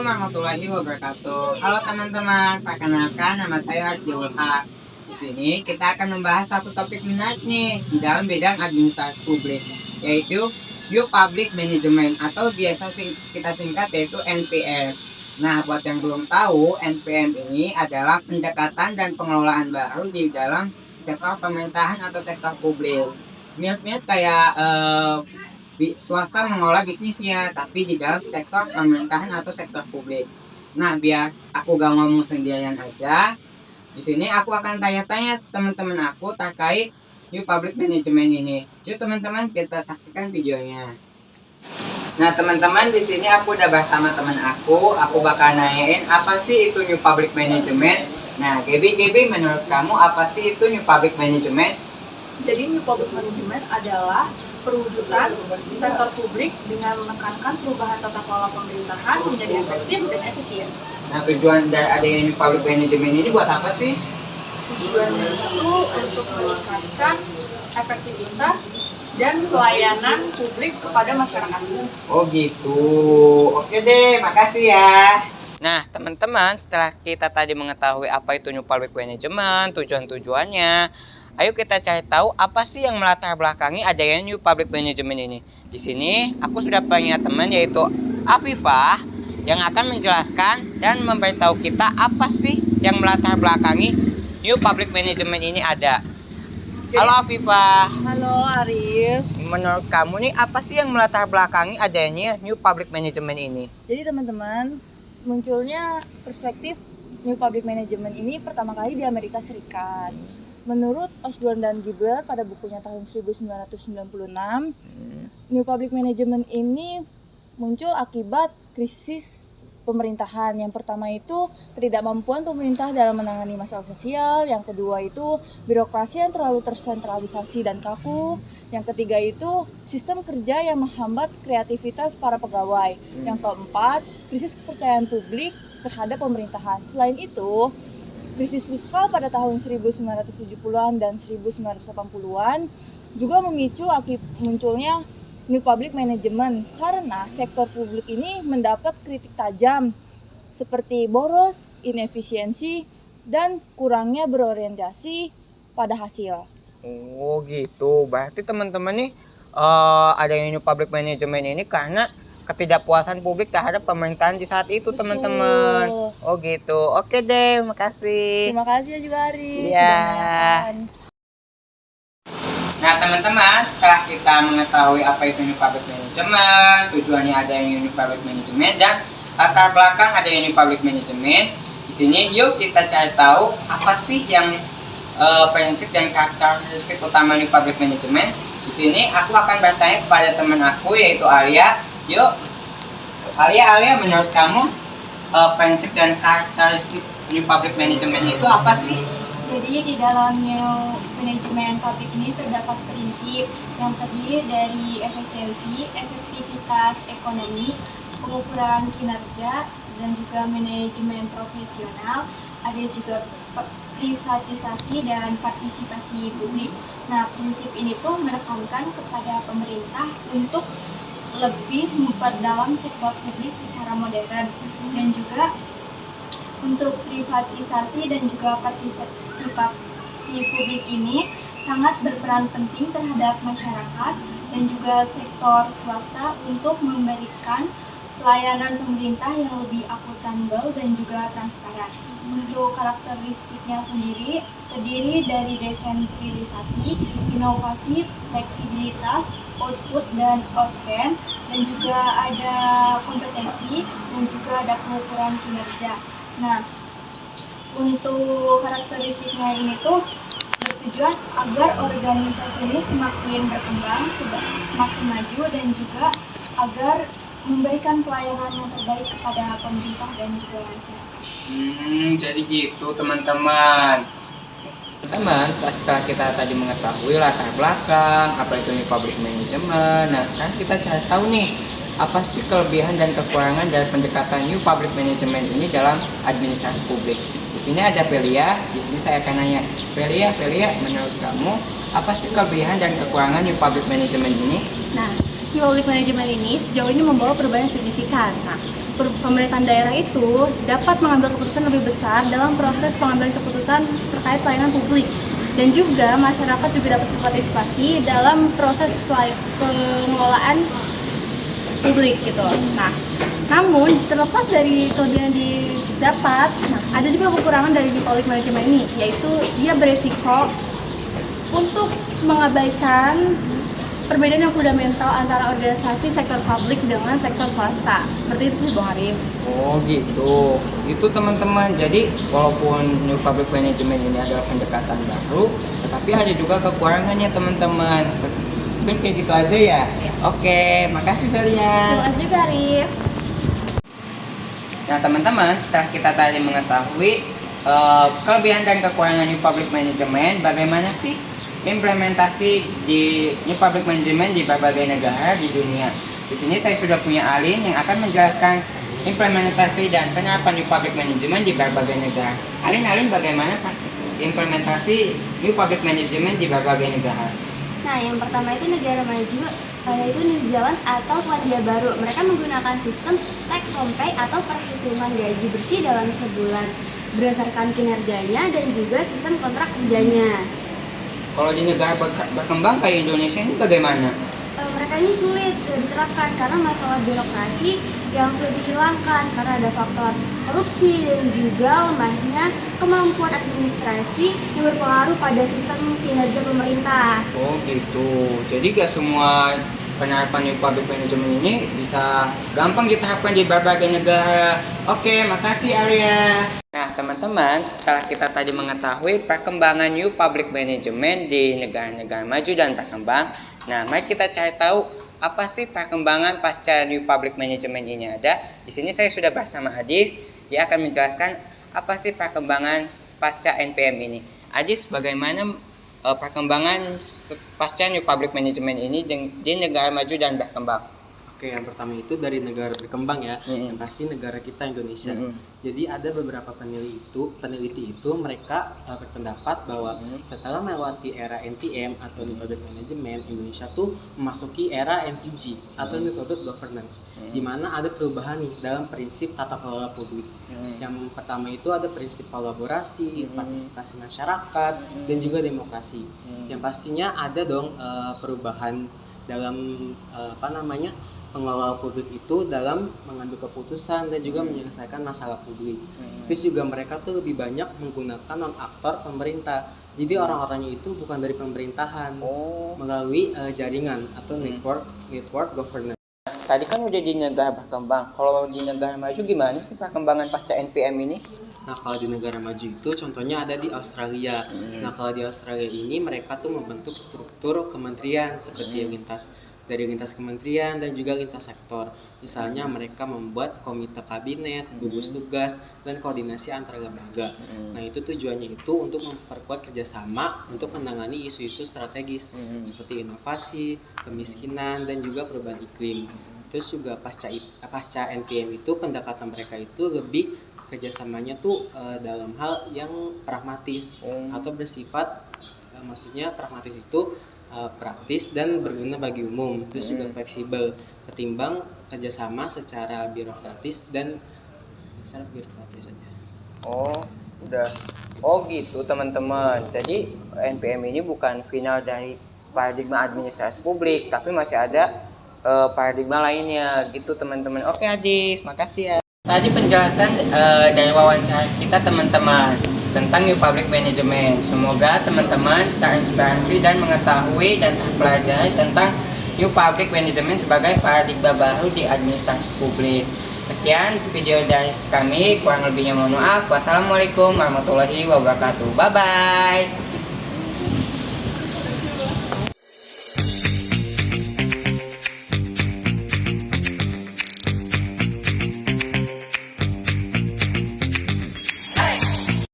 warahmatullahi wabarakatuh. Halo teman-teman, perkenalkan nama saya Ardiul Haq. Di sini kita akan membahas satu topik menarik nih di dalam bidang administrasi publik, yaitu New Public Management atau biasa kita singkat yaitu NPM. Nah, buat yang belum tahu, NPM ini adalah pendekatan dan pengelolaan baru di dalam sektor pemerintahan atau sektor publik. Mirip-mirip kayak swasta mengelola bisnisnya, tapi di dalam sektor pemerintahan atau sektor publik. Nah, biar aku gak ngomong sendirian aja, di sini aku akan tanya-tanya teman-teman aku terkait New Public Management ini. Yuk teman-teman, kita saksikan videonya. Nah teman-teman, di sini aku udah bersama teman aku bakal nanyain apa sih itu New Public Management. Nah, Gaby, menurut kamu apa sih itu New Public Management? Jadi New Public Management adalah perwujudan sektor publik dengan menekankan perubahan tata kelola pemerintahan menjadi efektif dan efisien. Nah, tujuan dari adanya New Public Management ini buat apa sih? Tujuannya itu untuk meningkatkan efektivitas dan pelayanan publik kepada masyarakat. Oh gitu. Oke deh, makasih ya. Nah, teman-teman, setelah kita tadi mengetahui apa itu New Public Management, tujuan-tujuannya, ayo kita cari tahu apa sih yang melatar belakangi adanya New Public Management ini. Di sini aku sudah punya teman yaitu Afifah yang akan menjelaskan dan memberitahu kita apa sih yang melatar belakangi New Public Management ini ada. Halo Afifah. Halo Arif. Menurut kamu nih apa sih yang melatar belakangi adanya New Public Management ini? Jadi teman-teman, munculnya perspektif New Public Management ini pertama kali di Amerika Serikat. Menurut Osborne dan Gibler pada bukunya tahun 1996, New Public Management ini muncul akibat krisis pemerintahan. Yang pertama itu ketidakmampuan pemerintah dalam menangani masalah sosial. Yang kedua itu birokrasi yang terlalu tersentralisasi dan kaku. Yang ketiga itu sistem kerja yang menghambat kreativitas para pegawai. Yang keempat, krisis kepercayaan publik terhadap pemerintahan. Selain itu, krisis fiskal pada tahun 1970-an dan 1980-an juga memicu munculnya New Public Management karena sektor publik ini mendapat kritik tajam seperti boros, inefisiensi, dan kurangnya berorientasi pada hasil. Oh gitu, berarti teman-teman nih adanya New Public Management ini karena ketidakpuasan publik terhadap pemerintahan di saat itu. Betul. Teman-teman. Oh gitu, oke deh, makasih. Terima kasih juga Ari. Iya. Sudah mendengarkan. Nah teman-teman, setelah kita mengetahui apa itu New Public Management, tujuannya adanya New Public Management, dan latar belakang adanya New Public Management, di sini yuk kita cari tahu apa sih yang prinsip dan karakteristik utama New Public Management. Di sini aku akan bertanya kepada teman aku yaitu Alia. Yuk, Alia, menurut kamu prinsip dan karakteristik New Public Management itu apa sih? Jadi di dalam New Manajemen Publik ini terdapat prinsip yang terdiri dari efisiensi, efektivitas ekonomi, pengukuran kinerja, dan juga manajemen profesional. Ada juga privatisasi dan partisipasi publik. Nah, prinsip ini tuh menekankan kepada pemerintah untuk lebih memperdalam sektor publik secara modern dan juga untuk privatisasi dan juga partisipasi publik ini sangat berperan penting terhadap masyarakat dan juga sektor swasta untuk memberikan pelayanan pemerintah yang lebih akuntabel dan juga transparan. Untuk karakteristiknya sendiri terdiri dari desentralisasi, inovasi, fleksibilitas, output dan outcome, dan juga ada kompetensi dan juga ada pengukuran kinerja. Nah, untuk karakteristiknya ini tuh bertujuan agar organisasi ini semakin berkembang, semakin maju, dan juga agar memberikan pelayanan yang terbaik kepada pemerintah dan juga masyarakat. Jadi gitu teman-teman. Setelah kita tadi mengetahui latar belakang apa itu New Public Management, nah sekarang kita cari tahu nih apa sih kelebihan dan kekurangan dari pendekatan New Public Management ini dalam administrasi publik. Di sini ada Velia, di sini saya akan nanya, Velia, menurut kamu apa sih kelebihan dan kekurangan New Public Management ini? Nah, New Public Management ini sejauh ini membawa perubahan yang signifikan. Nah, pemerintahan daerah itu dapat mengambil keputusan lebih besar dalam proses pengambilan keputusan terkait pelayanan publik. Dan juga masyarakat juga dapat berpartisipasi dalam proses pengelolaan publik gitu. Nah, namun terlepas dari kelebihan yang didapat, ada juga kekurangan dari New Public Management ini, yaitu dia beresiko untuk mengabaikan perbedaan yang fundamental antara organisasi sektor publik dengan sektor swasta. Seperti itu sih, Bang Arif. Oh gitu. Itu teman-teman. Jadi walaupun New Public Management ini adalah pendekatan baru, tetapi ada juga kekurangannya teman-teman. Mungkin kayak gitu aja ya. Oke, makasih Terima Velia. kasih juga, Arif. Nah teman-teman, setelah kita tadi mengetahui kelebihan dan kekurangan New Public Management, bagaimana sih implementasi di New Public Management di berbagai negara di dunia? Di sini saya sudah punya Alin yang akan menjelaskan implementasi dan penerapan New Public Management di berbagai negara. Alin, bagaimana Pak implementasi New Public Management di berbagai negara? Nah, yang pertama itu negara maju, yaitu New Zealand atau Selandia Baru. Mereka menggunakan sistem take home pay atau perhitungan gaji bersih dalam sebulan berdasarkan kinerjanya dan juga sistem kontrak kerjanya. Kalau di negara berkembang kayak Indonesia ini bagaimana? Mereka ini sulit diterapkan karena masalah birokrasi yang sulit dihilangkan karena ada faktor korupsi dan juga lemahnya kemampuan administrasi yang berpengaruh pada sistem kinerja pemerintah. Oh gitu. Jadi gak semua penerapan New Public Management ini bisa gampang diterapkan di berbagai negara. Oke, makasih Arya. Nah teman-teman, setelah kita tadi mengetahui perkembangan New Public Management di negara-negara maju dan berkembang, nah mari kita cari tahu apa sih perkembangan pasca New Public Management ini ada. Di sini saya sudah bersama Adis, dia akan menjelaskan apa sih perkembangan pasca NPM ini. Adis, bagaimana perkembangan pasca New Public Management ini di negara maju dan berkembang? Oke, yang pertama itu dari negara berkembang ya, Mm-mm. yang pasti negara kita Indonesia. Mm-mm. Jadi ada beberapa peneliti itu mereka berpendapat bahwa setelah melewati era NPM atau New Public Management, Indonesia tuh memasuki era NPG atau New Public Governance, di mana ada perubahan nih dalam prinsip tata kelola publik. Yang pertama itu ada prinsip kolaborasi, partisipasi masyarakat, dan juga demokrasi. Yang pastinya ada dong perubahan dalam pengelola publik itu dalam mengambil keputusan dan juga menyelesaikan masalah publik. Terus juga mereka tuh lebih banyak menggunakan non-aktor pemerintah. Jadi orang-orangnya itu bukan dari pemerintahan, melalui jaringan atau network governance. Tadi kan udah di negara berkembang. Kalau di negara maju gimana sih perkembangan pasca NPM ini? Nah, kalau di negara maju itu contohnya ada di Australia. Nah, kalau di Australia ini mereka tuh membentuk struktur kementerian seperti dari lintas kementerian dan juga lintas sektor. Misalnya mereka membuat komite kabinet, gugus tugas, dan koordinasi antar lembaga. Nah, itu tujuannya itu untuk memperkuat kerjasama untuk menangani isu-isu strategis seperti inovasi, kemiskinan, dan juga perubahan iklim. Terus juga pasca NPM itu pendekatan mereka itu lebih kerjasamanya tuh dalam hal yang pragmatis atau bersifat maksudnya pragmatis itu praktis dan berguna bagi umum, terus juga fleksibel ketimbang kerjasama secara birokratis dan dasar birokratis saja. Oh gitu teman-teman. Jadi NPM ini bukan final dari paradigma administrasi publik, tapi masih ada paradigma lainnya gitu teman-teman. Oke Adis, makasih ya. Tadi penjelasan dari wawancara kita teman-teman tentang New Public Management. Semoga teman-teman terinspirasi dan mengetahui dan terpelajari tentang New Public Management sebagai paradigma baru di administrasi publik. Sekian video dari kami, kurang lebihnya mohon maaf. Wassalamualaikum warahmatullahi wabarakatuh. Bye bye.